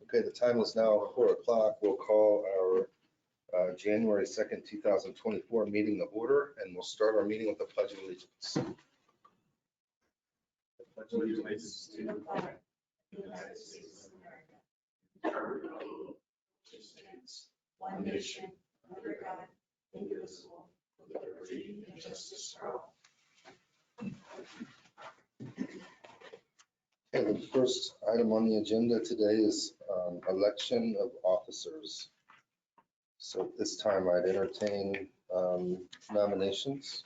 Okay, the time is now 4 o'clock. We'll call our January 2nd, 2024 meeting to order, and we'll start our meeting with the Pledge of Allegiance. Pledge allegiance to the flag of the United States of America, which stands one nation under God, indivisible, with liberty and justice for all. Okay, the first item on the agenda today is election of officers. So at this time, I'd entertain nominations.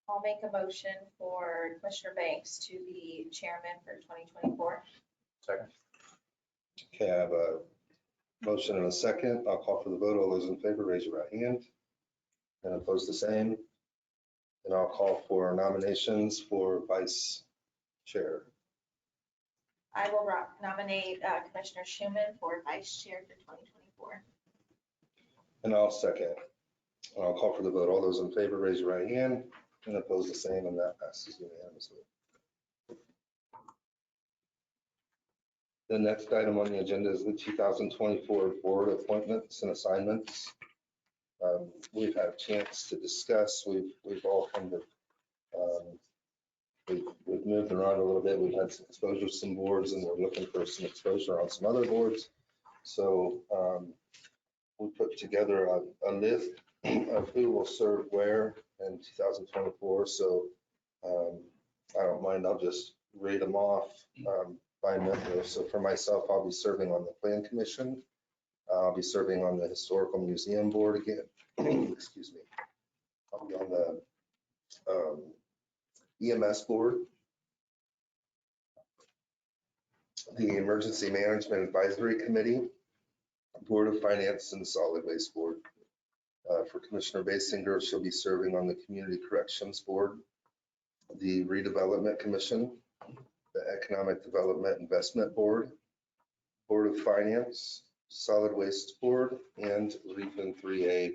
I'll make a motion for Commissioner Banks to be chairman for 2024. Second. Okay, I have a motion and a second. I'll call for the vote. All those in favor, raise your right hand. And opposed, the same. And I'll call for nominations for vice chair. I will nominate Commissioner Schuman for vice chair for 2024. And I'll second. I'll call for the vote. All those in favor, raise your right hand. And opposed, the same, and that passes unanimously. The next item on the agenda is the 2024 board appointments and assignments. We've had a chance to discuss. We've all kind of we've moved around a little bit. We've had some exposure to some boards, and we're looking for some exposure on some other boards. So we put together a list of who will serve where in 2024. So I don't mind. I'll just read them off by member. So for myself, I'll be serving on the Plan Commission. I'll be serving on the Historical Museum Board again. Excuse me. I'll be on the EMS Board, the Emergency Management Advisory Committee, Board of Finance, and Solid Waste Board. For Commissioner Basinger, she'll be serving on the Community Corrections Board, the Redevelopment Commission, the Economic Development Investment Board, Board of Finance, Solid Waste Board, and Region 3A.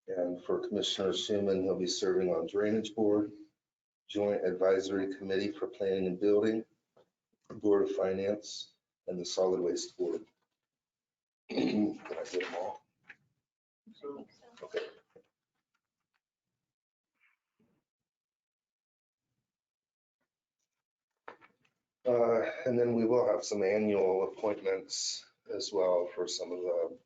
And for Commissioner Schuman, he'll be serving on Drainage Board, Joint Advisory Committee for Planning and Building, Board of Finance, and the Solid Waste Board. Did I get them all? I think so. Okay. And then we will have some annual appointments as well for some of the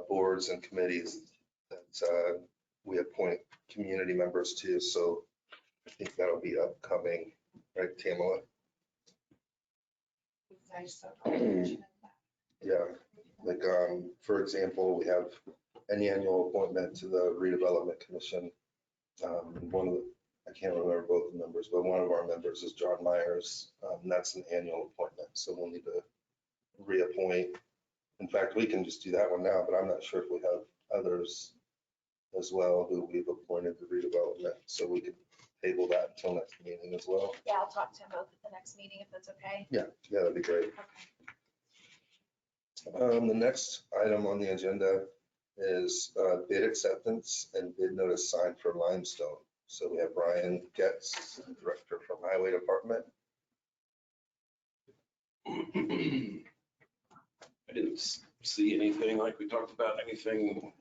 boards and committees that we appoint community members to. So I think that'll be upcoming, right, Tamala? Yeah, like for example, we have an annual appointment to the Redevelopment Commission. One of the, I can't remember both the members, but one of our members is John Myers. And that's an annual appointment, so we'll need to reappoint. In fact, we can just do that one now, but I'm not sure if we have others as well who we've appointed to redevelopment, so we could table that until next meeting as well. Yeah, I'll talk to him both at the next meeting if that's okay. Yeah, that'd be great. Okay. The next item on the agenda is bid acceptance and bid notice signed for Limestone. So we have Brian Getz, Director from Highway Department. I didn't see anything like we talked about, anything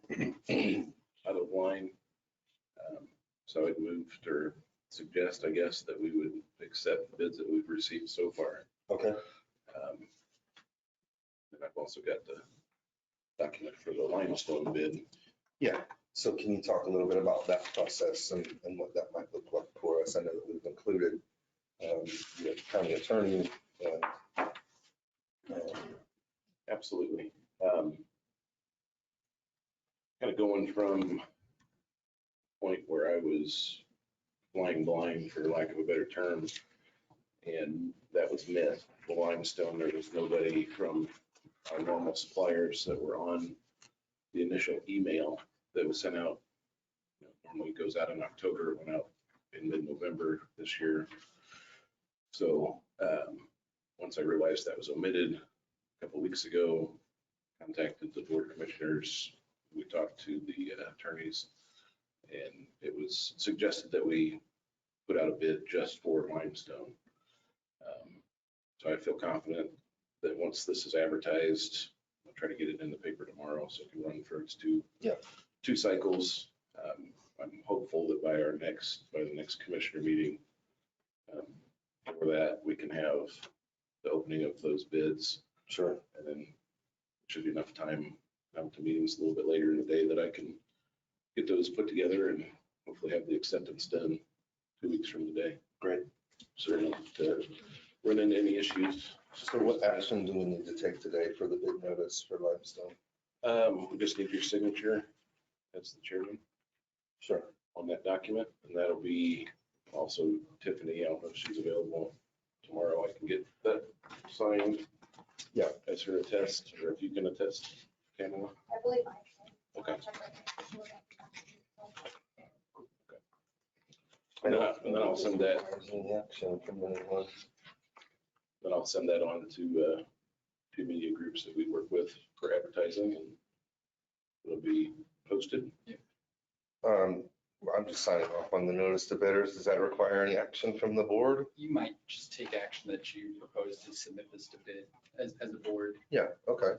out of line. So I'd moved or suggest, I guess, that we would accept the bids that we've received so far. Okay. And I've also got the document for the Limestone bid. Yeah. So can you talk a little bit about that process and what that might look like for us? I know that we've included the county attorney and Absolutely. Kind of going from a point where I was flying blind, for lack of a better term, and that was met. The Limestone, there was nobody from our normal suppliers that were on the initial email that was sent out. Normally goes out in October, went out in mid-November this year. So once I realized that was omitted a couple of weeks ago, contacted the board commissioners. We talked to the attorneys, and it was suggested that we put out a bid just for Limestone. So I feel confident that once this is advertised, I'll try to get it in the paper tomorrow so it can run for its two cycles. I'm hopeful that by the next commissioner meeting, for that, we can have the opening of those bids. Sure. And then should be enough time out to meetings a little bit later in the day that I can get those put together and hopefully have the acceptance done 2 weeks from today. Great. So we're not run into any issues. So what action do we need to take today for the bid notice for Limestone? We just need your signature as the chairman Sure. on that document, and that'll be also Tiffany. I don't know if she's available tomorrow. I can get that signed. Yeah. As her attest, or if you can attest, Pamela. I believe I can. Okay. Check my- And then I'll send that. Any action from anyone? Then I'll send that on to two media groups that we work with for advertising, and it'll be posted. I'm just signing off on the notice to bidders. Does that require any action from the board? You might just take action that you propose to submit this to bid as a board. Yeah, okay.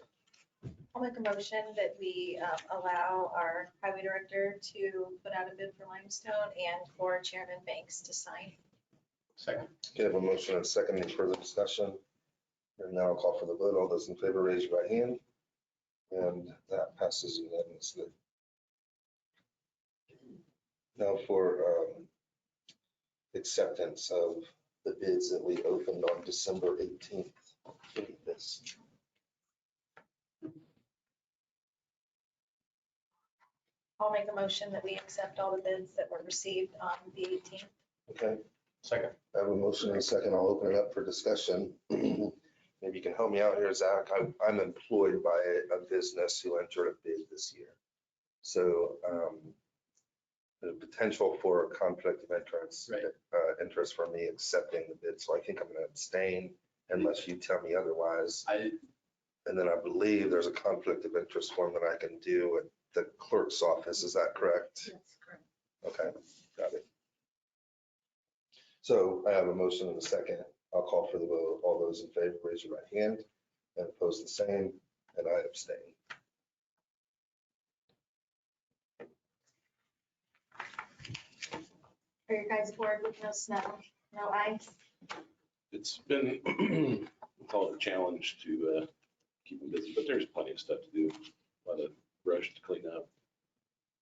I'll make a motion that we allow our highway director to put out a bid for Limestone and for Chairman Banks to sign. Second. Okay, I have a motion and a second. Any further discussion? And now I'll call for the vote. All those in favor, raise your right hand. And that passes unanimously. Now for acceptance of the bids that we opened on December 18th. Look at this. I'll make a motion that we accept all the bids that were received on the 18th. Okay, Second. I have a motion and a second. I'll open it up for discussion. Maybe you can help me out here, Zach. I'm employed by a business who entered a bid this year. So the potential for a conflict of interest, Right. Interest for me accepting the bid. So I think I'm going to abstain unless you tell me otherwise. And then I believe there's a conflict of interest form that I can do at the clerk's office. Is that correct? That's correct. Okay, got it. So I have a motion and a second. I'll call for the vote. All those in favor, raise your right hand, and oppose the same, and I abstain. Are your guys bored with no snow, no ice? It's been, we call it a challenge to keep them busy, but there's plenty of stuff to do. A lot of brush to clean up.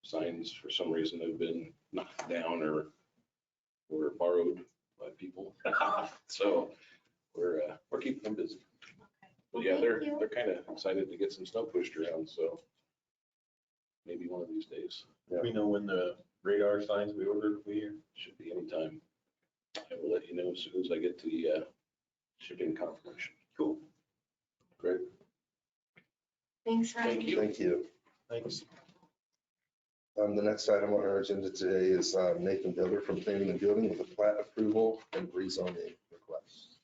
Signs for some reason have been knocked down or borrowed by people. So we're keeping them busy. But yeah, they're kind of excited to get some snow pushed around, so maybe one of these days. We know when the radar signs we ordered will be here. Should be anytime. I will let you know as soon as I get the shipping confirmation. Cool. Great. Thanks, Ryan. Thank you. Thank you. Thanks. The next item on our agenda today is Nathan Bilger from Planning and Building with a plat approval and rezoning request.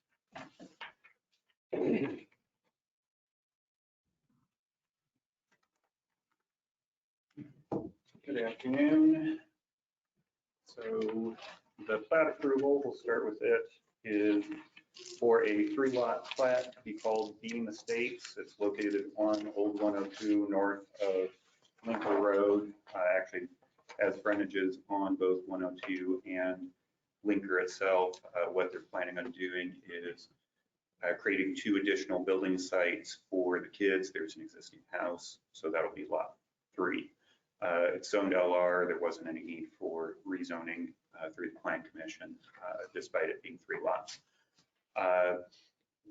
Good afternoon. So the plat approval, we'll start with it, is for a 3-lot plat to be called Beam Estates. It's located on Old 102 north of Lincoln Road. Actually has frontages on both 102 and Lincoln itself. What they're planning on doing is creating 2 additional building sites for the kids. There's an existing house, so that'll be lot 3. It's zoned LR. There wasn't any need for rezoning through the Plan Commission, despite it being 3 lots.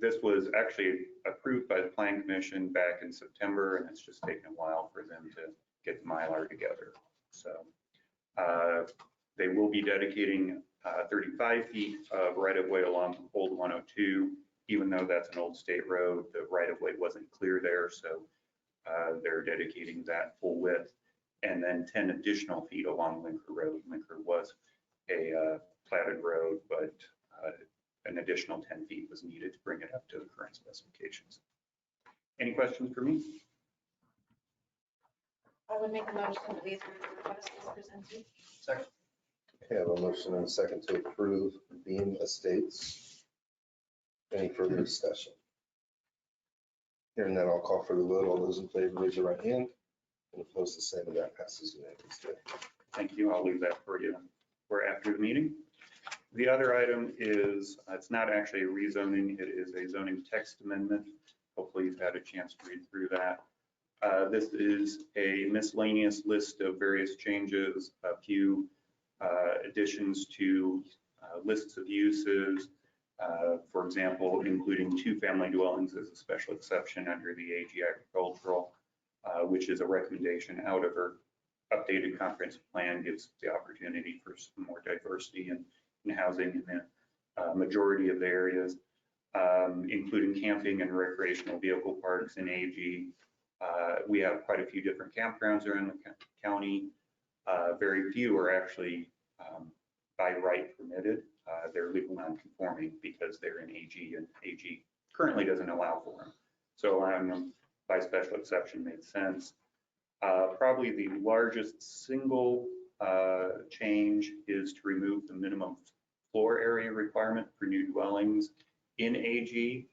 This was actually approved by the Plan Commission back in September, and it's just taken a while for them to get the Mylar together. So they will be dedicating 35 feet of right-of-way along Old 102. Even though that's an old state road, the right-of-way wasn't clear there, so they're dedicating that full width. And then 10 additional feet along Lincoln Road. Lincoln was a platted road, but an additional 10 feet was needed to bring it up to the current specifications. Any questions for me? I would make a motion that we approve the request as presented. Second. Okay, I have a motion and a second to approve Beam Estates. Any further discussion? Hearing that, I'll call for the vote. All those in favor, raise your right hand. And opposed, the same, and that passes unanimously. Thank you. I'll leave that for you for after the meeting. The other item is, it's not actually a rezoning, it is a zoning text amendment. Hopefully you've had a chance to read through that. This is a miscellaneous list of various changes, a few additions to lists of uses. For example, including 2 family dwellings as a special exception under the AG agricultural, which is a recommendation out of her updated comprehensive plan, gives the opportunity for some more diversity in housing in the majority of the areas, including camping and recreational vehicle parks in AG. We have quite a few different campgrounds around the county. Very few are actually by right permitted. They're legal non-conforming because they're in AG, and AG currently doesn't allow for them. So allowing them by special exception made sense. Probably the largest single change is to remove the minimum floor area requirement for new dwellings in AG.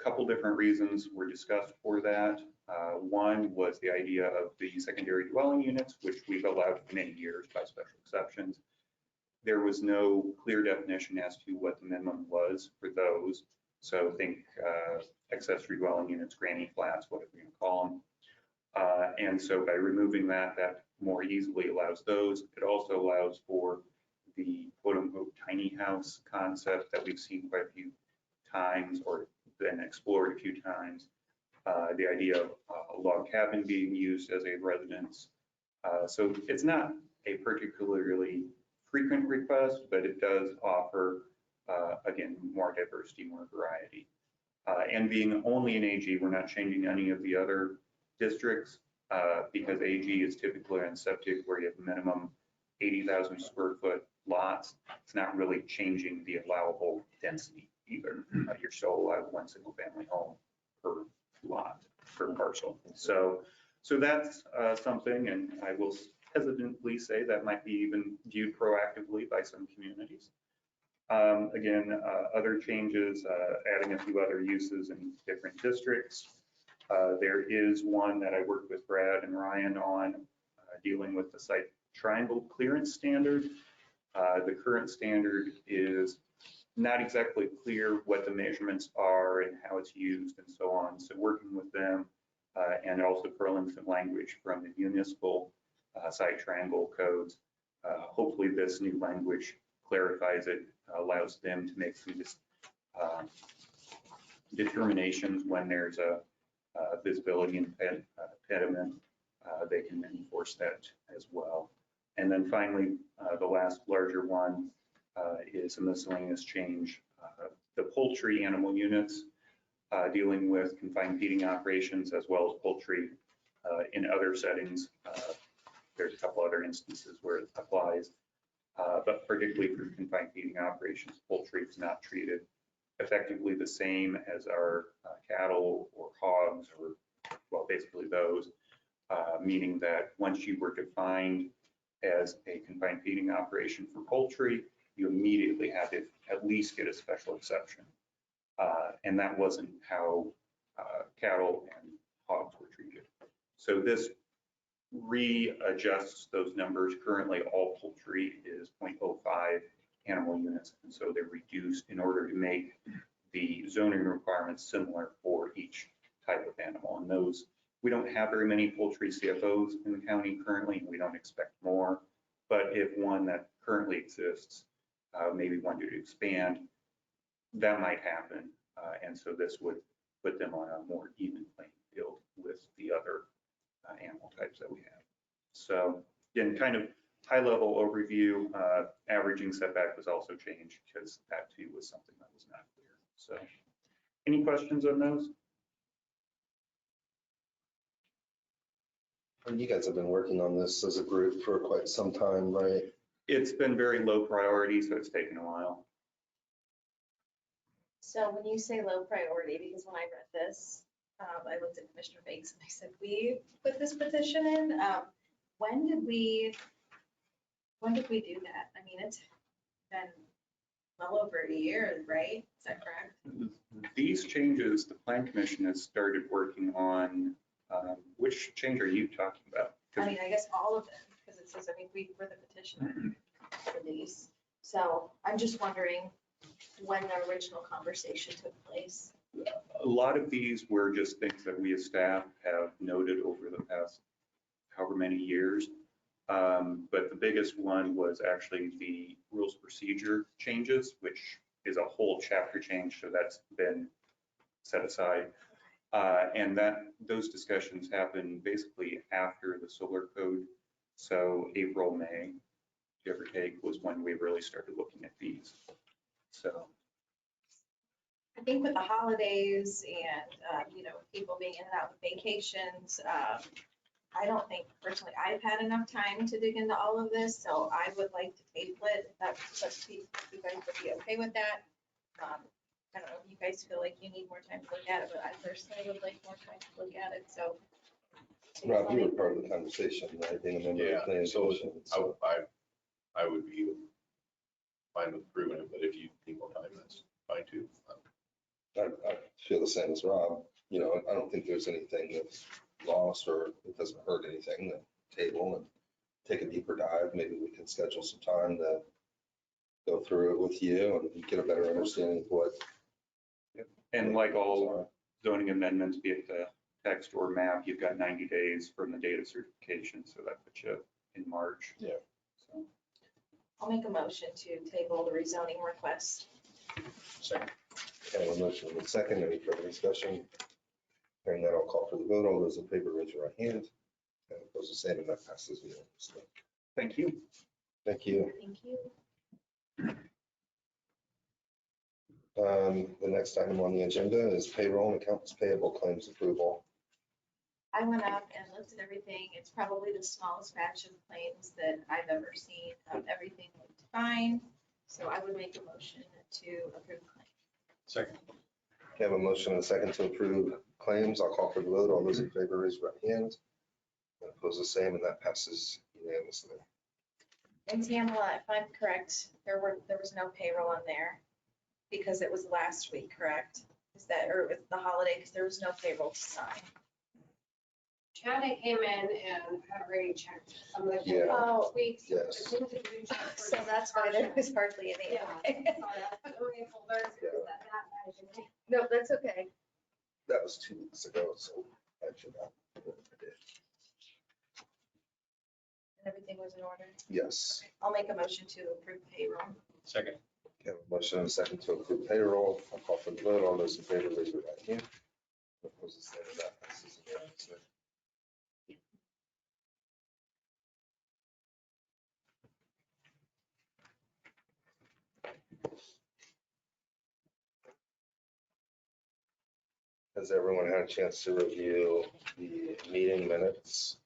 Couple different reasons were discussed for that. One was the idea of the secondary dwelling units, which we've allowed for many years by special exceptions. There was no clear definition as to what the minimum was for those. So think accessory dwelling units, granny flats, whatever you call them. And so by removing that, that more easily allows those. It also allows for the quote unquote tiny house concept that we've seen quite a few times or been explored a few times. The idea of a log cabin being used as a residence. So it's not a particularly frequent request, but it does offer, again, more diversity, more variety. And being only in AG, we're not changing any of the other districts because AG is typically on septic where you have minimum 80,000 square foot lots. It's not really changing the allowable density either. You're still allowed 1 single family home per lot, per parcel. So that's something, and I will hesitantly say that might be even viewed proactively by some communities. Again, other changes, adding a few other uses in different districts. There is one that I worked with Brad and Ryan on dealing with the site triangle clearance standard. The current standard is not exactly clear what the measurements are and how it's used and so on. So working with them and also pulling some language from the municipal site triangle codes. Hopefully this new language clarifies it, allows them to make some determinations when there's a visibility impediment. They can enforce that as well. And then finally, the last larger one is a miscellaneous change. The poultry animal units dealing with confined feeding operations as well as poultry in other settings. There's a couple other instances where it applies, but particularly for confined feeding operations, poultry is not treated effectively the same as our cattle or hogs or, well, basically those, meaning that once you were defined as a confined feeding operation for poultry, you immediately had to at least get a special exception. And that wasn't how cattle and hogs were treated. So this readjusts those numbers. Currently, all poultry is 0.05 animal units, and so they're reduced in order to make the zoning requirements similar for each type of animal. And those, we don't have very many poultry CFOs in the county currently, and we don't expect more. But if one that currently exists, maybe wanted to expand, that might happen. And so this would put them on a more even playing field with the other animal types that we have. So again, kind of high level overview, averaging setback was also changed because that too was something that was not clear. So any questions on those? And you guys have been working on this as a group for quite some time, right? It's been very low priority, so it's taken a while. So when you say low priority, because when I read this, I looked at Commissioner Banks and I said, we put this petition in. When did we do that? I mean, it's been well over a year, right? Is that correct? These changes, the plan commission has started working on, which change are you talking about? I mean, I guess all of them, because it says, I mean, we were the petitioner for these. So I'm just wondering when the original conversation took place. A lot of these were just things that we as staff have noted over the past however many years. But the biggest one was actually the rules procedure changes, which is a whole chapter change, so that's been set aside. And those discussions happened basically after the solar code. So April, May, give or take, was when we really started looking at these. So. I think with the holidays and, people being in and out with vacations, I don't think personally I've had enough time to dig into all of this, so I would like to table it. If you guys would be okay with that. I don't know if you guys feel like you need more time to look at it, but I personally would like more time to look at it, so. Rob, you were part of the conversation, right? Being a member of the planning So commission. So I would be fine with approving it, but if you need more time, that's fine too. I feel the same as Rob. I don't think there's anything that's lost or it doesn't hurt anything. The table and take a deeper dive. Maybe we can schedule some time to go through it with you and get a better understanding of what. And like all zoning amendments, be it the text or map, you've got 90 days from the date of certification, so that puts you in March. Yeah. So. I'll make a motion to table the rezoning request. Second. Okay, a motion and a second. Any further discussion? Hearing that, I'll call for the vote. All those in favor, raise your right hand. And opposed, the same, and that passes unanimously. Thank you. Thank you. Thank you. The next item on the agenda is payroll and accounts payable claims approval. I went up and looked at everything. It's probably the smallest batch of claims that I've ever seen. Everything looked fine. So I would make a motion to approve claim. Second. We have a motion and a second to approve claims. I'll call for the vote. All those in favor, raise your right hand. And opposed, the same, and that passes unanimously. And Tamala, if I'm correct, there was no payroll on there because it was last week, correct? Or it was the holiday because there was no payroll to sign. Chad came in and had already checked some of the Yeah. Oh, weeks. Yes. So that's why there was hardly any. Yeah. Sorry, I put them in folders because I didn't. No, that's okay. That was 2 weeks ago, so I forgot. Everything was in order. Yes. I'll make a motion to approve payroll. Second. We have a motion and a second to approve payroll. I'll call for the vote. All those in favor, raise your right hand. Opposed, the same, and that passes unanimously. Has everyone had a chance to review the meeting minutes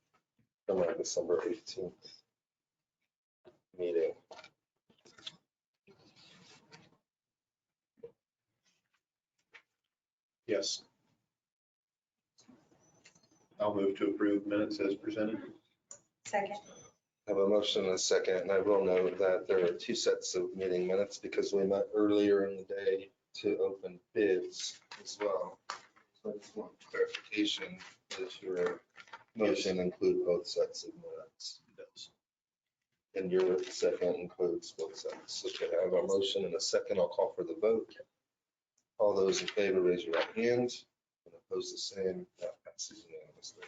from our December 18th meeting? Yes. I'll move to approve minutes as presented. Second. I have a motion and a second, and I will note that there are 2 sets of meeting minutes because we met earlier in the day to open bids as well. So I just want clarification that your motion include both sets of minutes. It does. And your second includes both sets. Okay, I have a motion and a second. I'll call for the vote. All those in favor, raise your right hand. And opposed, the same. That passes unanimously.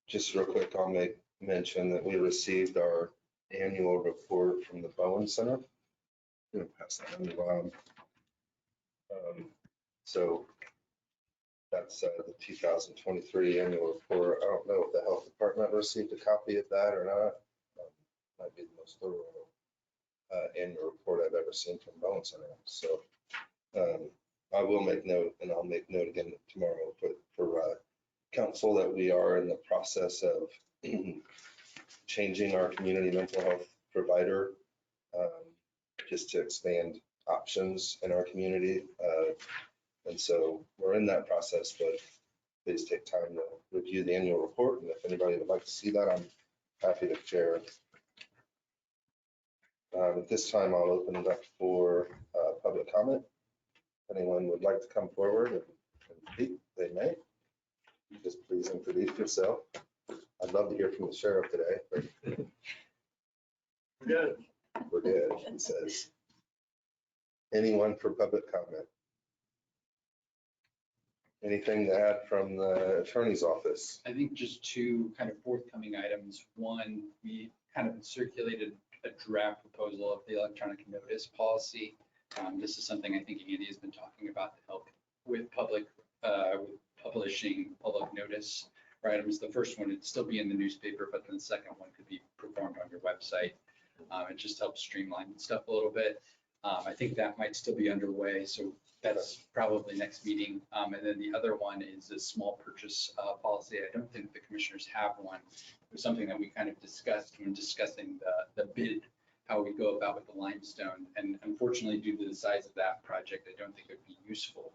Just real quick, I'll make mention that we received our annual report from the Bowen Center. I'm gonna pass that on to Rob. So that's the 2023 annual report. I don't know if the health department received a copy of that or not. Might be the most thorough annual report I've ever seen from Bone Center. So I will make note, and I'll make note again tomorrow for council that we are in the process of changing our community mental health provider just to expand options in our community. And so we're in that process, but please take time to review the annual report. And if anybody would like to see that, I'm happy to share. At this time, I'll open it up for public comment. If anyone would like to come forward and speak, they may. Just please introduce yourself. I'd love to hear from the sheriff today, but Good. we're good, he says. Anyone for public comment? Anything to add from the attorney's office? I think just two kind of forthcoming items. One, we kind of circulated a draft proposal of the electronic notice policy. This is something I think Andy has been talking about to help with public, with publishing public notice items. The first one would still be in the newspaper, but then the second one could be performed on your website. It just helps streamline stuff a little bit. I think that might still be underway, so that's probably next meeting. And then the other one is a small purchase policy. I don't think the commissioners have one. It was something that we kind of discussed when discussing the bid, how we go about with the limestone. And unfortunately, due to the size of that project, I don't think it would be useful,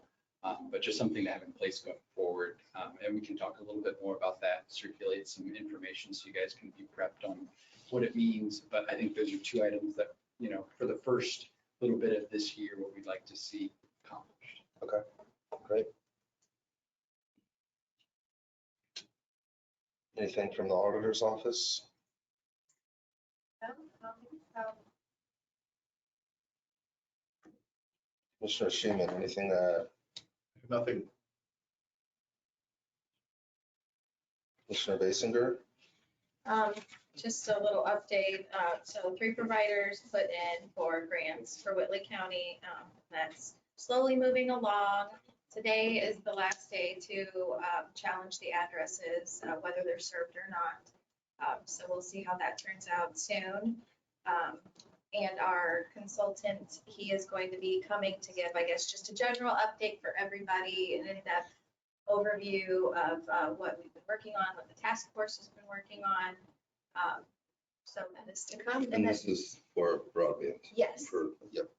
but just something to have in place going forward. And we can talk a little bit more about that, circulate some information so you guys can be prepped on what it means. But I think those are two items that, you know, for the first little bit of this year, what we'd like to see accomplished. Okay, great. Anything from the auditor's office? No, I don't think so. Commissioner Sheeman, anything to add? Nothing. Commissioner Basinger? Just a little update. So 3 providers put in for grants for Whitley County. That's slowly moving along. Today is the last day to challenge the addresses, whether they're served or not. So we'll see how that turns out soon. And our consultant, he is going to be coming to give, I guess, just a general update for everybody, an in-depth overview of what we've been working on, what the task force has been working on. So that is to come. And then, this is for broadband? yes, Yep.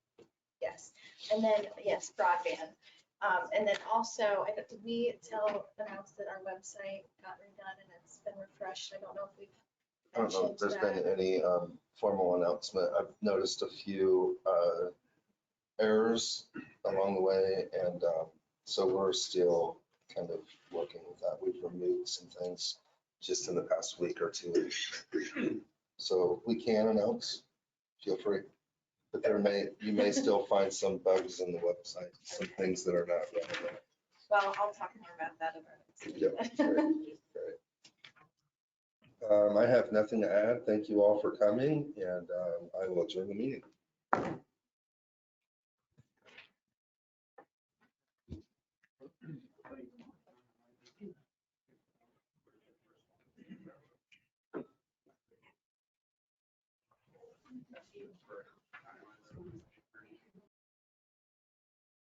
yes. And then, yes, broadband. And then also, did we announce that our website got redone and it's been refreshed? I don't know if we've I don't know if mentioned there's that. been any formal announcement. I've noticed a few errors along the way, and so we're still kind of working with that. We've removed some things just in the past week or 2 weeks. So we can announce, feel free. But you may still find some bugs in the website, some things that are not relevant. Well, I'll talk more about that at our next Yep, meeting. great. I have nothing to add. Thank you all for coming, and I will adjourn the meeting.